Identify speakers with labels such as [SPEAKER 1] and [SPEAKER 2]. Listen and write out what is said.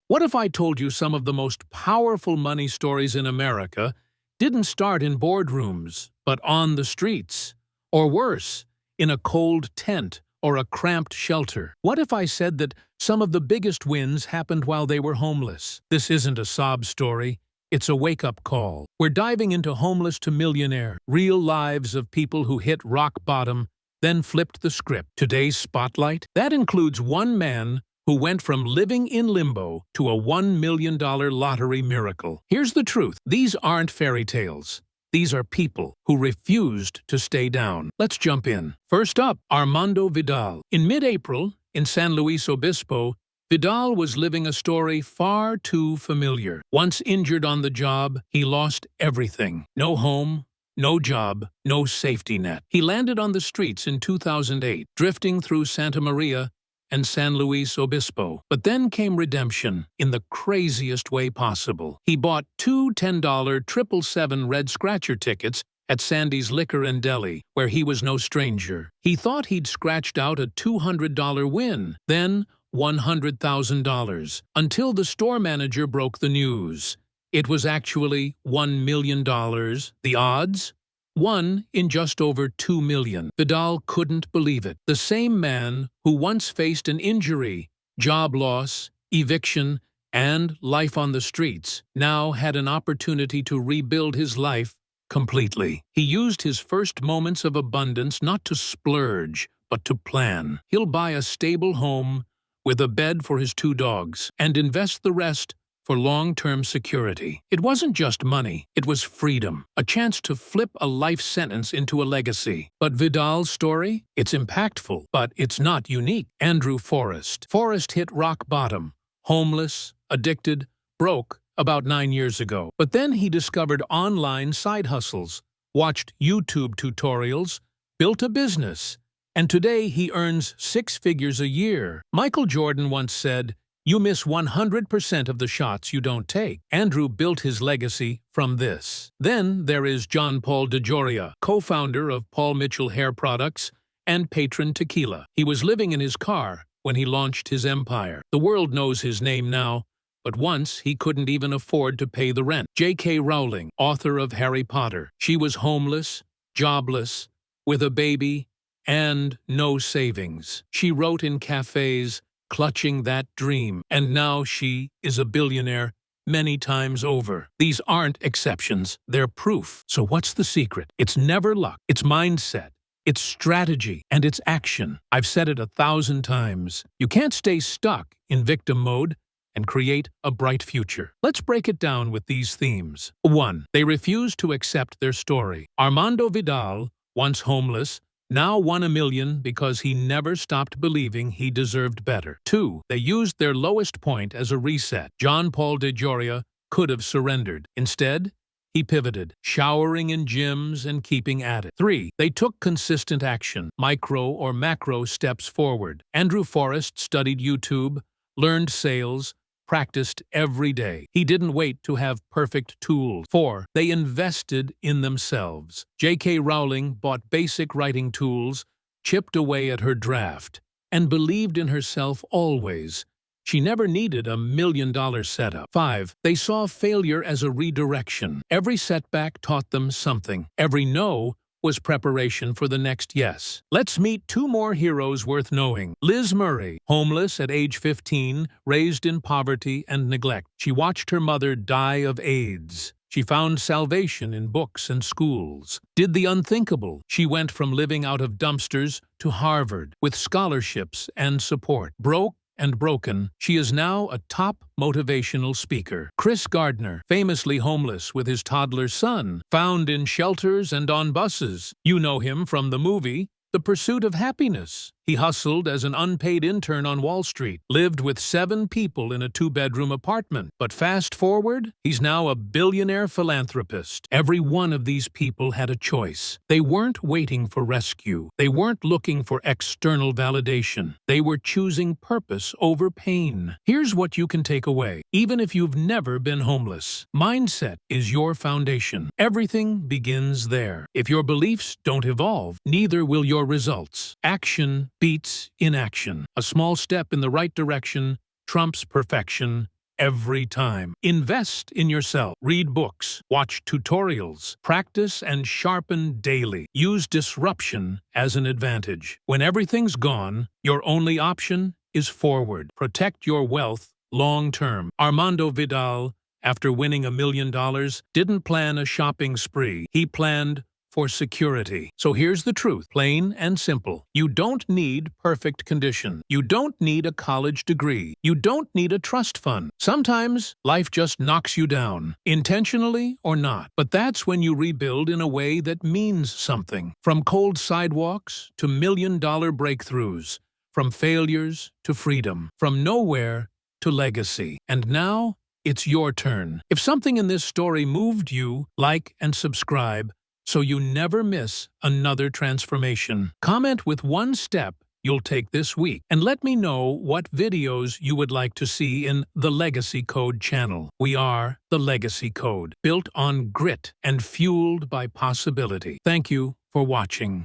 [SPEAKER 1] What if I told you some of the most powerful money stories in America didn't start in boardrooms, but on the streets? Or worse, in a cold tent or a cramped shelter? What if I said that some of the biggest wins happened while they were homeless? This isn't a sob story. It's a wake-up call. We're diving into Homeless to Millionaire, real lives of people who hit rock bottom, then flipped the script. Today's spotlight? That includes one man who went from living in limbo to a $1 million lottery miracle. Here's the truth. These aren't fairy tales. These are people who refused to stay down. Let's jump in. First up, Armando Vidal. In mid-April, in San Luis Obispo, Vidal was living a story far too familiar. Once injured on the job, he lost everything. No home, no job, no safety net. He landed on the streets in 2008, drifting through Santa Maria and San Luis Obispo. But then came redemption in the craziest way possible. He bought two $10 777 red scratcher tickets at Sandy's Liquor and Deli, where he was no stranger. He thought he'd scratched out a $200 win, then $100,000, until the store manager broke the news. It was actually $1 million. The odds? 1 in just over 2 million. Vidal couldn't believe it. The same man who once faced an injury, job loss, eviction, and life on the streets, now had an opportunity to rebuild his life completely. He used his first moments of abundance not to splurge, but to plan. He'll buy a stable home with a bed for his 2 dogs and invest the rest for long-term security. It wasn't just money, it was freedom, a chance to flip a life sentence into a legacy. But Vidal's story? It's impactful, but it's not unique. Andrew Forrest. Forrest hit rock bottom, homeless, addicted, broke about 9 years ago. But then he discovered online side hustles, watched YouTube tutorials, built a business, and today he earns 6 figures a year. Michael Jordan once said, "You miss 100% of the shots you don't take." Andrew built his legacy from this. Then there is John Paul DeJoria, co-founder of Paul Mitchell Hair Products and Patron Tequila. He was living in his car when he launched his empire. The world knows his name now, but once he couldn't even afford to pay the rent. J.K. Rowling, author of Harry Potter. She was homeless, jobless, with a baby, and no savings. She wrote in cafes, clutching that dream, and now she is a billionaire many times over. These aren't exceptions, they're proof. So what's the secret? It's never luck, it's mindset, it's strategy, and it's action. I've said it 1,000 times. You can't stay stuck in victim mode and create a bright future. Let's break it down with these themes. 1. They refuse to accept their story. Armando Vidal, once homeless, now won $1 million because he never stopped believing he deserved better. 2. They used their lowest point as a reset. John Paul DeJoria could have surrendered. Instead, he pivoted, showering in gyms and keeping at it. 3. They took consistent action, micro or macro steps forward. Andrew Forrest studied YouTube, learned sales, practiced every day. He didn't wait to have perfect tools. 4. They invested in themselves. J.K. Rowling bought basic writing tools, chipped away at her draft, and believed in herself always. She never needed a $1 million setup. 5. They saw failure as a redirection. Every setback taught them something. Every no was preparation for the next yes. Let's meet 2 more heroes worth knowing. Liz Murray, homeless at age 15, raised in poverty and neglect. She watched her mother die of AIDS. She found salvation in books and schools. Did the unthinkable. She went from living out of dumpsters to Harvard with scholarships and support. Broke and broken, she is now a top motivational speaker. Chris Gardner, famously homeless with his toddler son, found in shelters and on buses. You know him from the movie The Pursuit of Happiness. He hustled as an unpaid intern on Wall Street, lived with 7 people in a 2-bedroom apartment. But fast forward, he's now a billionaire philanthropist. Every one of these people had a choice. They weren't waiting for rescue. They weren't looking for external validation. They were choosing purpose over pain. Here's what you can take away, even if you've never been homeless. Mindset is your foundation. Everything begins there. If your beliefs don't evolve, neither will your results. Action beats inaction. A small step in the right direction trumps perfection every time. Invest in yourself. Read books, watch tutorials, practice and sharpen daily. Use disruption as an advantage. When everything's gone, your only option is forward. Protect your wealth long-term. Armando Vidal, after winning $1 million, didn't plan a shopping spree. He planned for security. So here's the truth, plain and simple. You don't need perfect condition. You don't need a college degree. You don't need a trust fund. Sometimes life just knocks you down, intentionally or not. But that's when you rebuild in a way that means something. From cold sidewalks to million-dollar breakthroughs, from failures to freedom, from nowhere to legacy. And now, it's your turn. If something in this story moved you, like and subscribe so you never miss another transformation. Comment with one step you'll take this week, and let me know what videos you would like to see in the Legacy Code channel. We are the Legacy Code, built on grit and fueled by possibility. Thank you for watching.